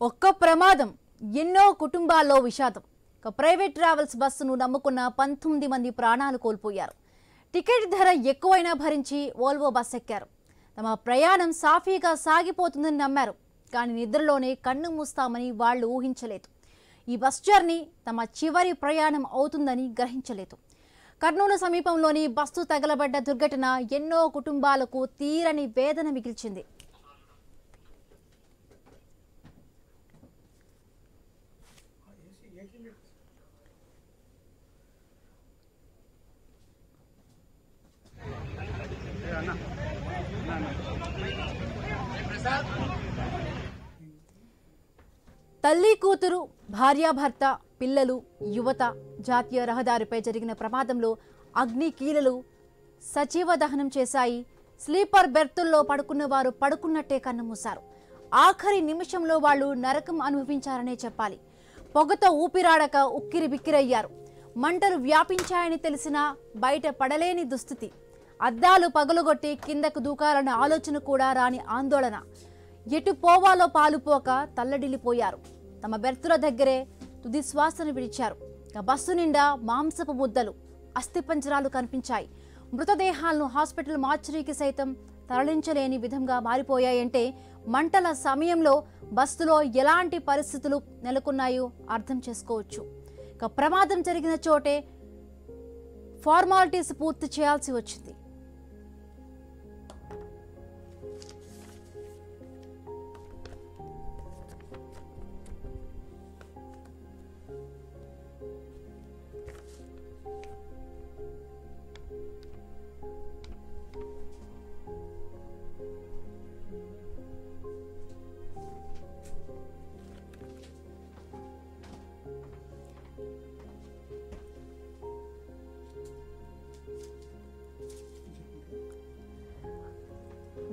ఒక్క ప్రమాదం ఎన్నో కుటుంబాల్లో విషాదం. ప్రైవేట్ ట్రావెల్స్ బస్సును నమ్ముకున్న 19 మంది ప్రాణాలు కోల్పోయారు. టికెట్ ధర ఎక్కువైనా భరించి వోల్వో బస్ ఎక్కారు. తమ ప్రయాణం సాఫీగా సాగిపోతుందని నమ్మారు. కానీ నిద్రలోనే కన్ను మూస్తామని వాళ్ళు ఊహించలేదు. ఈ బస్ జర్నీ తమ చివరి ప్రయాణం అవుతుందని గ్రహించలేదు. కర్నూలు సమీపంలోని బస్సు తగలబడ్డ దుర్ఘటన ఎన్నో కుటుంబాలకు తీరని వేదన మిగిల్చింది. తల్లి కూతురు, భార్యాభర్త, పిల్లలు, యువత జాతీయ రహదారిపై జరిగిన ప్రమాదంలో అగ్ని కీలలు సజీవ దహనం చేశాయి. స్లీపర్ బెర్తుల్లో పడుకున్న వారు పడుకున్నట్టే కన్నుమూశారు. ఆఖరి నిమిషంలో వాళ్ళు నరకం అనుభవించారనే చెప్పాలి. పొగతో ఊపిరాడక ఉక్కిరి బిక్కిరయ్యారు. మంటలు వ్యాపించాయని తెలిసినా బయట పడలేని దుస్థితి. అద్దాలు పగలగొట్టి కిందకు దూకాలన్న ఆలోచన కూడా రాని ఆందోళన. ఎటు పోవాలో పాలుపోక తల్లడిల్లిపోయారు. తమ బెర్తుల దగ్గరే తుది శ్వాసను విడిచారు. బస్సు నిండా మాంసపు ముద్దలు, అస్థిపంజరాలు కనిపించాయి. మృతదేహాలను హాస్పిటల్ మార్చురీకి సైతం తరలించలేని విధంగా మారిపోయాయంటే మంటల సమయంలో బస్సులో ఎలాంటి పరిస్థితులు నెలకొన్నాయో అర్థం చేసుకోవచ్చు. ప్రమాదం జరిగిన చోటే ఫార్మాలిటీస్ పూర్తి చేయాల్సి వచ్చింది.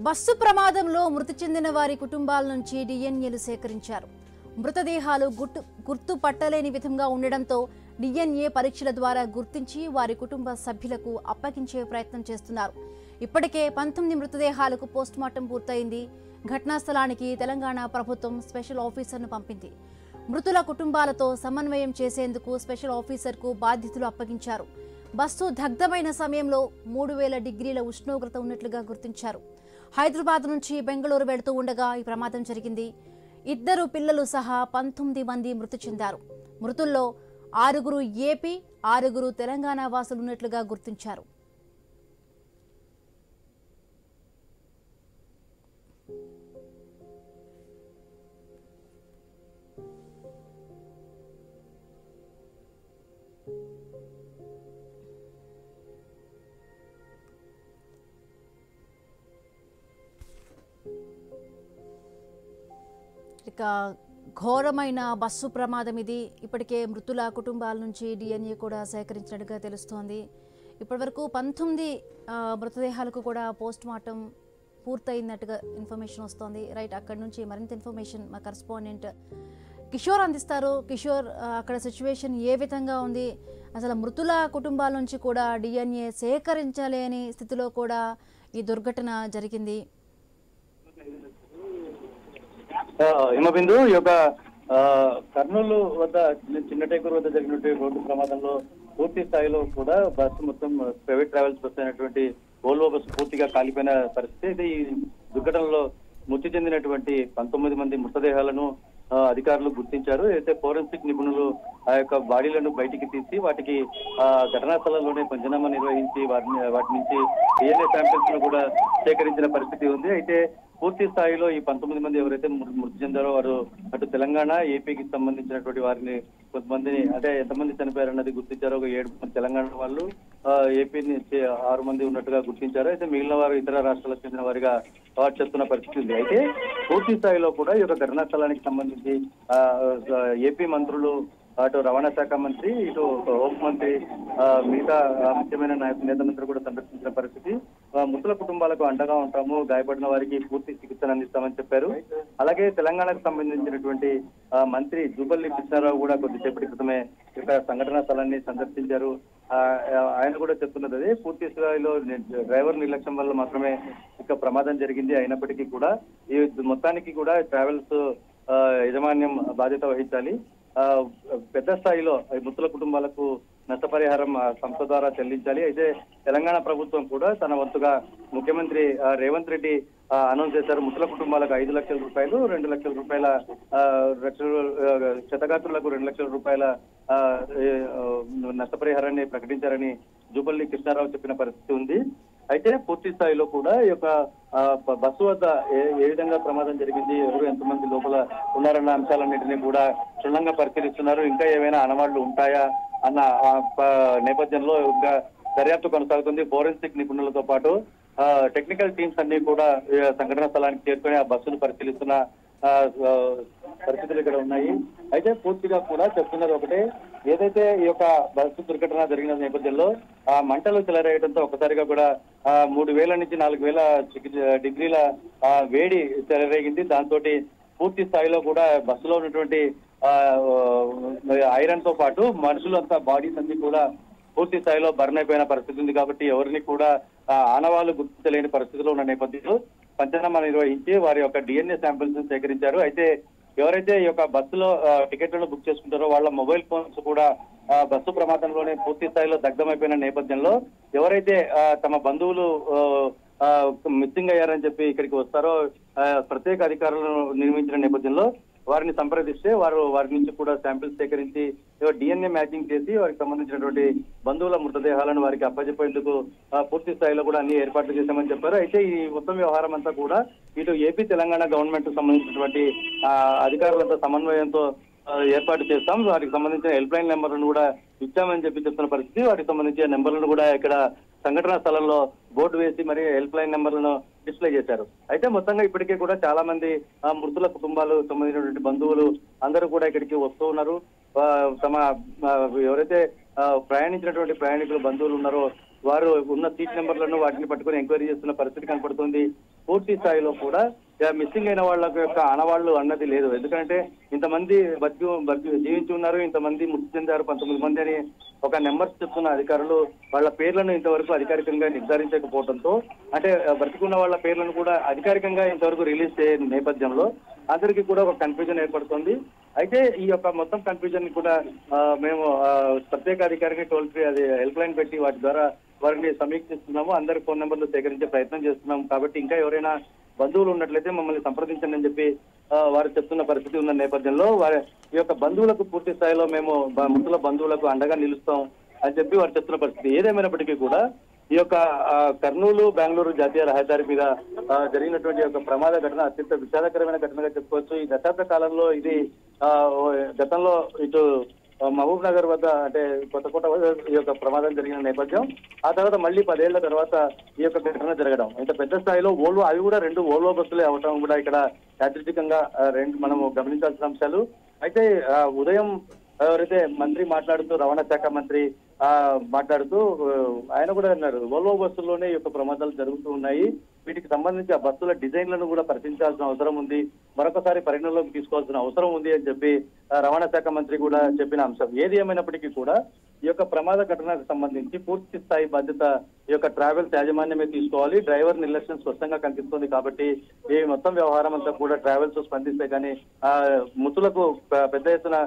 బస్సు ప్రమాదంలో మృతి చెందిన వారి కుటుంబాల నుంచి డిఎన్ఏలు సేకరించారు. మృతదేహాలు గుర్తుపట్టలేని విధంగా ఉండడంతో డిఎన్ఏ పరీక్షల ద్వారా గుర్తించి వారి కుటుంబ సభ్యులకు అప్పగించే ప్రయత్నం చేస్తున్నారు. ఇప్పటికే 19 మృతదేహాలకు పోస్టుమార్టం పూర్తయింది. ఘటనా స్థలానికి తెలంగాణ ప్రభుత్వం స్పెషల్ ఆఫీసర్ను పంపింది. మృతుల కుటుంబాలతో సమన్వయం చేసేందుకు స్పెషల్ ఆఫీసర్కు బాధ్యతలు అప్పగించారు. బస్సు దగ్ధమైన సమయంలో 3000 డిగ్రీల ఉష్ణోగ్రత ఉన్నట్లుగా గుర్తించారు. హైదరాబాద్ నుంచి బెంగళూరు వెళుతూ ఉండగా ఈ ప్రమాదం జరిగింది. 2 పిల్లలు సహా 19 మంది మృతి చెందారు. మృతుల్లో 6 ఏపీ, 6 తెలంగాణ వాసులు ఉన్నట్లుగా గుర్తించారు. ఇక ఘోరమైన బస్సు ప్రమాదం ఇది. ఇప్పటికే మృతుల కుటుంబాల నుంచి డిఎన్ఏ కూడా సేకరించినట్టుగా తెలుస్తోంది. ఇప్పటివరకు 19 మృతదేహాలకు కూడా పోస్టుమార్టం పూర్తయినట్టుగా ఇన్ఫర్మేషన్ వస్తోంది. రైట్, అక్కడి నుంచి మరింత ఇన్ఫర్మేషన్ మా కరెస్పాండెంట్ కిషోర్ అందిస్తారు. కిషోర్, అక్కడ సిచ్యువేషన్ ఏ విధంగా ఉంది? అసలు మృతుల కుటుంబాల నుంచి కూడా డిఎన్ఏ సేకరించలేని స్థితిలో కూడా ఈ దుర్ఘటన జరిగింది. హిమబిందు, ఈ యొక్క కర్నూలు వద్ద చిన్నటేకూరు వద్ద జరిగినటువంటి రోడ్డు ప్రమాదంలో పూర్తి స్థాయిలో కూడా బస్సు మొత్తం ప్రైవేట్ ట్రావెల్స్ బస్సు అయినటువంటి వోల్వో బస్సు పూర్తిగా కాలిపోయిన పరిస్థితి. ఇది ఈ దుర్ఘటనలో మృతి చెందినటువంటి 19 మంది మృతదేహాలను అధికారులు గుర్తించారు. అయితే ఫోరెన్సిక్ నిపుణులు ఆ యొక్క బాడీలను బయటికి తీసి వాటికి ఘటనా స్థలంలోనే పంచనామా నిర్వహించి వాటి నుంచి డిఎన్ఏ శాంపిల్స్ ను కూడా సేకరించిన పరిస్థితి ఉంది. అయితే పూర్తి స్థాయిలో ఈ 19 మంది ఎవరైతే మృతి చెందారో వారు అటు తెలంగాణ, ఏపీకి సంబంధించినటువంటి వారిని కొంతమందిని, అంటే ఎంతమంది చనిపోయారన్నది గుర్తించారు. ఒక 7 మంది తెలంగాణ వాళ్ళు, ఏపీ నుంచి 6 మంది ఉన్నట్టుగా గుర్తించారు. అయితే మిగిలిన వారు ఇతర రాష్ట్రాలకు చెందిన వారిగా చేస్తున్న పరిస్థితి ఉంది. అయితే పూర్తి స్థాయిలో కూడా ఈ యొక్క ఘటనా స్థలానికి సంబంధించి ఏపీ మంత్రులు, అటు రవాణా శాఖ మంత్రి, ఇటు హోంమంత్రి, మిగతా ముఖ్యమైన నేతలందరూ కూడా సందర్శించిన పరిస్థితి. మృతుల కుటుంబాలకు అండగా ఉంటాము, గాయపడిన వారికి పూర్తి చికిత్సను అందిస్తామని చెప్పారు. అలాగే తెలంగాణకు సంబంధించినటువంటి మంత్రి జూపల్లి కృష్ణారావు కూడా కొద్దిసేపటి క్రితమే ఇక్కడ సంఘటనా స్థలాన్ని సందర్శించారు. ఆయన కూడా చెప్తున్నది అదే, పూర్తి స్థాయిలో డ్రైవర్ నిర్లక్ష్యం వల్ల మాత్రమే ఇక ప్రమాదం జరిగింది. అయినప్పటికీ కూడా ఈ మొత్తానికి కూడా ట్రావెల్స్ యాజమాన్యం బాధ్యత వహించాలి. పెద్ద స్థాయిలో మృతుల కుటుంబాలకు నష్టపరిహారం సంస్థ ద్వారా చెల్లించాలి. అయితే తెలంగాణ ప్రభుత్వం కూడా తన వంతుగా ముఖ్యమంత్రి రేవంత్ రెడ్డి అనౌన్స్ చేశారు. మృతుల కుటుంబాలకు 5 లక్షల రూపాయలు, 2 లక్షల రూపాయల క్షతగాత్రులకు 2 లక్షల రూపాయల నష్టపరిహారాన్ని ప్రకటించారని జూపల్లి కృష్ణారావు చెప్పిన పరిస్థితి ఉంది. అయితే పూర్తి స్థాయిలో కూడా ఈ యొక్క బస్సు వద్ద ఏ విధంగా ప్రమాదం జరిగింది, ఎవరు ఎంతమంది లోపల ఉన్నారన్న అంశాలన్నింటినీ కూడా క్షుణ్ణంగా పరిశీలిస్తున్నారు. ఇంకా ఏమైనా ఆనవాళ్లు ఉంటాయా అన్న నేపథ్యంలో ఇంకా దర్యాప్తు కొనసాగుతుంది. ఫోరెన్సిక్ నిపుణులతో పాటు టెక్నికల్ టీమ్స్ అన్ని కూడా సంఘటన స్థలానికి చేరుకొని ఆ బస్సును పరిశీలిస్తున్న పరిస్థితులు ఇక్కడ ఉన్నాయి. అయితే పూర్తిగా కూడా చెప్తున్నది ఒకటే, ఏదైతే ఈ యొక్క బస్సు దుర్ఘటన జరిగిన నేపథ్యంలో ఆ మంటలు చెలరేయడంతో ఒకసారిగా కూడా 3000 నుంచి 4000 డిగ్రీల వేడి చెలరేగింది. దాంతో పూర్తి స్థాయిలో కూడా బస్సులో ఉన్నటువంటి ఐరన్ తో పాటు మనుషులంతా బాడీస్ అన్ని కూడా పూర్తి స్థాయిలో బర్న్ అయిపోయిన పరిస్థితి ఉంది. కాబట్టి ఎవరిని కూడా ఆనవాళ్లు గుర్తించలేని పరిస్థితిలో ఉన్న నేపథ్యంలో పంచనామా నిర్వహించి వారి యొక్క DNA శాంపిల్స్ సేకరించారు. అయితే ఎవరైతే ఈ యొక్క బస్సులో టికెట్లను బుక్ చేసుకుంటారో వాళ్ళ మొబైల్ ఫోన్స్ కూడా బస్సు ప్రమాదంలోనే పూర్తి స్థాయిలో దగ్ధమైపోయిన నేపథ్యంలో ఎవరైతే తమ బంధువులు మిస్సింగ్ అయ్యారని చెప్పి ఇక్కడికి వస్తారో ప్రత్యేక అధికారులను నియమించిన నేపథ్యంలో వారిని సంప్రదిస్తే వారి నుంచి కూడా శాంపిల్స్ సేకరించి DNA మ్యాచింగ్ చేసి వారికి సంబంధించినటువంటి బంధువుల మృతదేహాలను వారికి అప్పచెప్పేందుకు పూర్తి స్థాయిలో కూడా అన్ని ఏర్పాట్లు చేశామని చెప్పారు. అయితే ఈ మొత్తం వ్యవహారం అంతా కూడా ఇటు ఏపీ తెలంగాణ గవర్నమెంట్ సంబంధించినటువంటి అధికారులంతా సమన్వయంతో ఏర్పాటు చేస్తాం. వారికి సంబంధించిన హెల్ప్ లైన్ నెంబర్లను కూడా ఇచ్చామని చెప్పి చెప్తున్న పరిస్థితి. వాటికి సంబంధించిన నెంబర్లను కూడా ఇక్కడ సంఘటనా స్థలంలో బోర్డు వేసి మరి హెల్ప్ లైన్ నెంబర్లను డిస్ప్లే చేశారు. అయితే మొత్తంగా ఇప్పటికే కూడా చాలా మంది మృతుల కుటుంబాలు సంబంధించినటువంటి బంధువులు అందరూ కూడా ఇక్కడికి వస్తూ ఉన్నారు. తమ ఎవరైతే ప్రయాణించినటువంటి ప్రయాణికులు బంధువులు ఉన్నారో వారు ఉన్న సీట్ నెంబర్లను వాటిని పట్టుకుని ఎంక్వైరీ చేస్తున్న పరిస్థితి కనపడుతుంది. పూర్తి స్థాయిలో కూడా మిస్సింగ్ అయిన వాళ్ళ యొక్క ఆనవాళ్లు అన్నది లేదు. ఎందుకంటే ఇంతమంది జీవించి ఉన్నారు, ఇంతమంది మృతి చెందారు 19 మంది అని ఒక నెంబర్స్ చెప్తున్న అధికారులు వాళ్ళ పేర్లను ఇంతవరకు అధికారికంగా నిర్ధారించకపోవడంతో, అంటే బ్రతికున్న వాళ్ళ పేర్లను కూడా అధికారికంగా ఇంతవరకు రిలీజ్ చేయని నేపథ్యంలో అందరికీ కూడా ఒక కన్ఫ్యూజన్ ఏర్పడుతుంది. అయితే ఈ యొక్క మొత్తం కన్ఫ్యూజన్ కూడా మేము ప్రత్యేక అధికారికి టోల్ ఫ్రీ అది హెల్ప్ లైన్ పెట్టి వాటి ద్వారా వారిని సమీక్షిస్తున్నాము. అందరి ఫోన్ నెంబర్లు సేకరించే ప్రయత్నం చేస్తున్నాము. కాబట్టి ఇంకా ఎవరైనా బంధువులు ఉన్నట్లయితే మమ్మల్ని సంప్రదించండి అని చెప్పి వారు చెప్తున్న పరిస్థితి ఉన్న నేపథ్యంలో వారి ఈ యొక్క బంధువులకు పూర్తి స్థాయిలో మేము మృతుల బంధువులకు అండగా నిలుస్తాం అని చెప్పి వారు చెప్తున్న పరిస్థితి. ఏదేమైనప్పటికీ కూడా ఈ యొక్క కర్నూలు బెంగళూరు జాతీయ రహదారి మీద జరిగినటువంటి యొక్క ప్రమాద ఘటన అత్యంత విషాదకరమైన ఘటనగా చెప్పుకోవచ్చు. ఈ దశాబ్ద కాలంలో ఇది గతంలో ఇటు మహబూబ్ నగర్ వద్ద అంటే కొత్తకోట వద్ద ఈ యొక్క ప్రమాదం జరిగిన నేపథ్యం, ఆ తర్వాత మళ్ళీ 10 ఏళ్ల తర్వాత ఈ యొక్క ఘటన జరగడం, ఇంత పెద్ద స్థాయిలో ఓల్వో, అవి కూడా 2 ఓల్వో బస్సులే అవటం కూడా ఇక్కడ యాదృచ్ఛికంగా మనము గమనించాల్సిన అంశాలు. అయితే ఉదయం ఎవరైతే మంత్రి మాట్లాడుతూ రవాణా శాఖ మంత్రి మాట్లాడుతూ ఆయన కూడా అన్నారు, ఓల్వో బస్సుల్లోనే ఈ యొక్క ప్రమాదాలు జరుగుతూ ఉన్నాయి, వీటికి సంబంధించి ఆ బస్సుల డిజైన్లను కూడా పరిశీలించాల్సిన అవసరం ఉంది, మరొకసారి పరిగణలోకి తీసుకోవాల్సిన అవసరం ఉంది అని చెప్పి రవాణా శాఖ మంత్రి కూడా చెప్పిన అంశం. ఏది ఏమైనప్పటికీ కూడా ఈ యొక్క ప్రమాద ఘటనకు సంబంధించి పూర్తి స్థాయి బాధ్యత ఈ యొక్క ట్రావెల్స్ యాజమాన్యమే తీసుకోవాలి. డ్రైవర్ నిర్లక్ష్యం స్పష్టంగా కనిపిస్తుంది. కాబట్టి ఈ మొత్తం వ్యవహారం అంతా కూడా ట్రావెల్స్ స్పందిస్తే కానీ మృతులకు పెద్ద ఎత్తున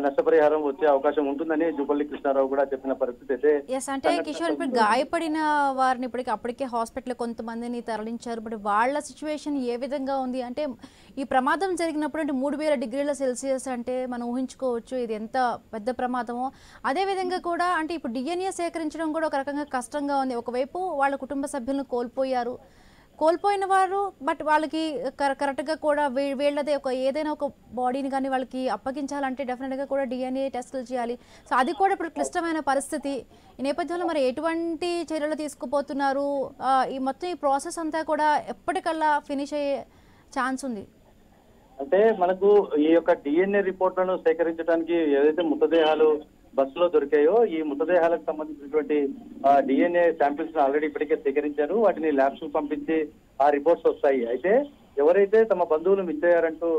నష్టపరిహారం వచ్చే అవకాశం ఉంటుందని జూపల్లి కృష్ణారావు కూడా చెప్పిన పరిస్థితి అయితే. అంటే కిషోర్, ఇప్పుడు గాయపడిన వారిని అప్పటికే హాస్పిటల్ కొంతమందిని తరలించారు. బట్ వాళ్ళ సిచ్యువేషన్ ఏ విధంగా ఉంది అంటే, ఈ ప్రమాదం జరిగినప్పుడు అంటే 3000 డిగ్రీల సెల్సియస్ అంటే మనం ఊహించుకోవచ్చు ఇది ఎంత పెద్ద ప్రమాదమో. అదేవిధంగా కూడా అంటే ఇప్పుడు DNA సేకరించడం కూడా ఒక రకంగా కష్టంగా ఉంది. ఒకవైపు వాళ్ళ కుటుంబ సభ్యులను కోల్పోయిన వారు, బట్ వాళ్ళకి కరెక్ట్గా కూడా వీళ్ళదే ఒక ఏదైనా ఒక బాడీని కానీ వాళ్ళకి అప్పగించాలంటే డెఫినెట్గా కూడా DNA టెస్టులు చేయాలి. సో అది కూడా ఇప్పుడు క్లిష్టమైన పరిస్థితి. ఈ నేపథ్యంలో మరి ఎటువంటి చర్యలు తీసుకుపోతున్నారు? ఈ మొత్తం ఈ ప్రాసెస్ అంతా కూడా ఎప్పటికల్లా ఫినిష్ అయ్యే ఛాన్స్ ఉంది? అంటే మనకు ఈ యొక్క DNA రిపోర్ట్లను సేకరించడానికి ఏదైతే మృతదేహాలు బస్సులో దొరికాయో ఈ మృతదేహాలకు సంబంధించినటువంటి DNA శాంపిల్స్ ఆల్రెడీ ఇప్పటికే సేకరించారు. వాటిని ల్యాబ్స్ కు పంపించి ఆ రిపోర్ట్స్ వస్తాయి. అయితే ఎవరైతే తమ బంధువులు మిస్ అయ్యారంటూ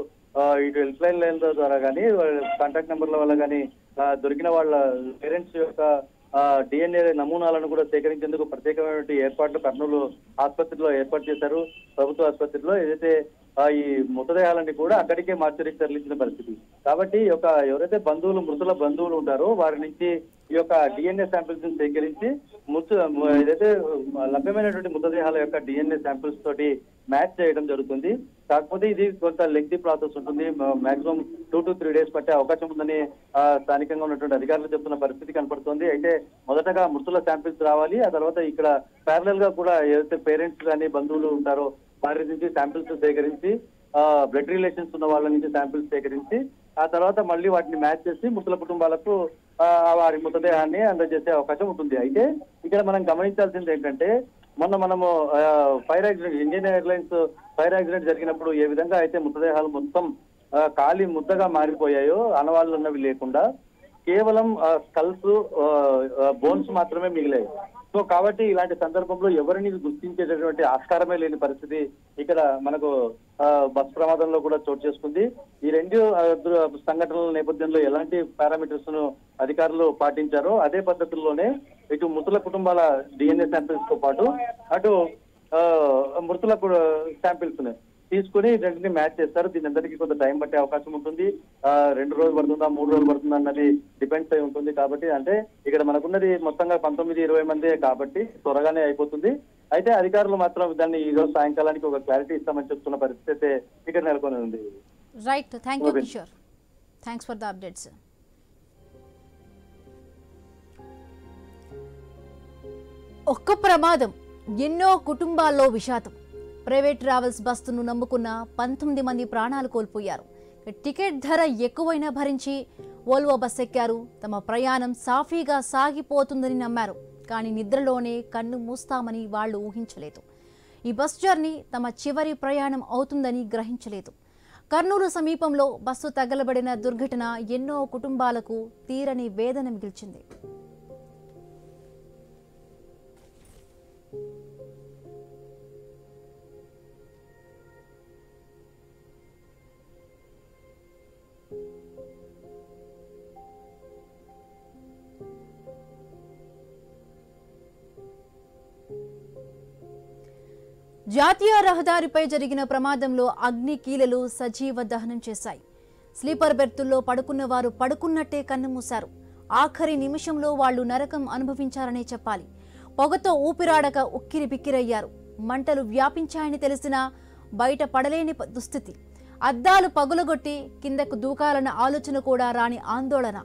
ఇటు హెల్ప్ లైన్ ద్వారా కానీ కాంటాక్ట్ నెంబర్ల వల్ల కానీ దొరికిన వాళ్ళ పేరెంట్స్ యొక్క DNA నమూనాలను కూడా సేకరించేందుకు ప్రత్యేకమైనటువంటి ఏర్పాట్లు కర్నూలు ఆసుపత్రిలో ఏర్పాటు చేశారు. ప్రభుత్వ ఆసుపత్రిలో ఏదైతే ఈ మృతదేహాలన్నీ కూడా అక్కడికే మార్చరికి తరలించిన పరిస్థితి. కాబట్టి ఎవరైతే మృతుల బంధువులు ఉంటారో వారి నుంచి ఈ యొక్క డిఎన్ఏ శాంపిల్స్ ని సేకరించి ఏదైతే లభ్యమైనటువంటి మృతదేహాల యొక్క డిఎన్ఏ శాంపిల్స్ తోటి మ్యాచ్ చేయడం జరుగుతుంది. కాకపోతే ఇది కొంత లెంగ్తీ ప్రాసెస్ ఉంటుంది. మాక్సిమం 2 to 3 days పట్టే అవకాశం ఉందని స్థానికంగా ఉన్నటువంటి అధికారులు చెప్తున్న పరిస్థితి కనపడుతోంది. అయితే మొదటగా మృతుల శాంపిల్స్ రావాలి, ఆ తర్వాత ఇక్కడ ప్యారలల్ గా కూడా ఏదైతే పేరెంట్స్ కానీ బంధువులు ఉంటారో వారి నుంచి శాంపిల్స్ సేకరించి బ్లడ్ రిలేషన్స్ ఉన్న వాళ్ళ నుంచి శాంపిల్స్ సేకరించి ఆ తర్వాత మళ్ళీ వాటిని మ్యాచ్ చేసి మృతుల కుటుంబాలకు వారి మృతదేహాన్ని అందజేసే అవకాశం ఉంటుంది. అయితే ఇక్కడ మనం గమనించాల్సింది ఏంటంటే మనము fire accident, Indian airlines fire accident జరిగినప్పుడు ఏ విధంగా అయితే మృతదేహాలు మొత్తం కాలి ముద్దగా మారిపోయాయో ఆనవాళ్ళు ఉన్నవి లేకుండా కేవలం స్కల్స్ బోన్స్ మాత్రమే మిగిలాయి. సో కాబట్టి ఇలాంటి సందర్భంలో ఎవరిని గుర్తించేటటువంటి ఆస్కారమే లేని పరిస్థితి ఇక్కడ మనకు బస్ ప్రమాదంలో కూడా చోటు చేసుకుంది. ఈ 2 సంఘటనల నేపథ్యంలో ఎలాంటి పారామీటర్స్ ను అధికారులు పాటించారో అదే పద్ధతుల్లోనే ఇటు మృతుల కుటుంబాల డిఎన్ఏ శాంపిల్స్ తో పాటు అటు మృతుల శాంపిల్స్ తీసుకుని రెండింటిని మ్యాచ్ చేస్తారు. దీని అందరికీ కొంత టైం పట్టే అవకాశం ఉంటుంది. 2 రోజులు పడుతుందా 3 రోజులు పడుతుందా అన్నది డిపెండ్స్ అయి ఉంటుంది. కాబట్టి అంటే ఇక్కడ మనకున్నది మొత్తంగా 19-20 మందే కాబట్టి త్వరగానే అయిపోతుంది. అయితే అధికారులు మాత్రం దాన్ని ఈ రోజు సాయంకాలానికి ఒక క్లారిటీ ఇస్తామని చెప్తున్న పరిస్థితి అయితే ఇక్కడ నెలకొని ఉంది. Right, thank you Kishore, thanks for the updates. ఒక్క ప్రమాదం ఎన్నో కుటుంబాల్లో విషాదం. ప్రైవేట్ ట్రావెల్స్ బస్సును నమ్ముకున్న 19 మంది ప్రాణాలు కోల్పోయారు. టికెట్ ధర ఎక్కువైనా భరించి వోల్వో బస్ ఎక్కారు. తమ ప్రయాణం సాఫీగా సాగిపోతుందని నమ్మారు. కానీ నిద్రలోనే కన్ను మూస్తామని వాళ్లు ఊహించలేదు. ఈ బస్ జర్నీ తమ చివరి ప్రయాణం అవుతుందని గ్రహించలేదు. కర్నూలు సమీపంలో బస్సు తగలబడిన దుర్ఘటన ఎన్నో కుటుంబాలకు తీరని వేదన మిగిల్చింది. జాతీయ రహదారిపై జరిగిన ప్రమాదంలో అగ్ని కీలలు సజీవ దహనం చేశాయి. స్లీపర్ బెర్తుల్లో పడుకున్న వారు పడుకున్నట్టే కన్నుమూశారు. ఆఖరి నిమిషంలో వాళ్లు నరకం అనుభవించారనే చెప్పాలి. పొగతో ఊపిరాడక ఉక్కిరి బిక్కిరయ్యారు. మంటలు వ్యాపించాయని తెలిసినా బయట పడలేని దుస్థితి. అద్దాలు పగులగొట్టి కిందకు దూకాలన్న ఆలోచన కూడా రాని ఆందోళన.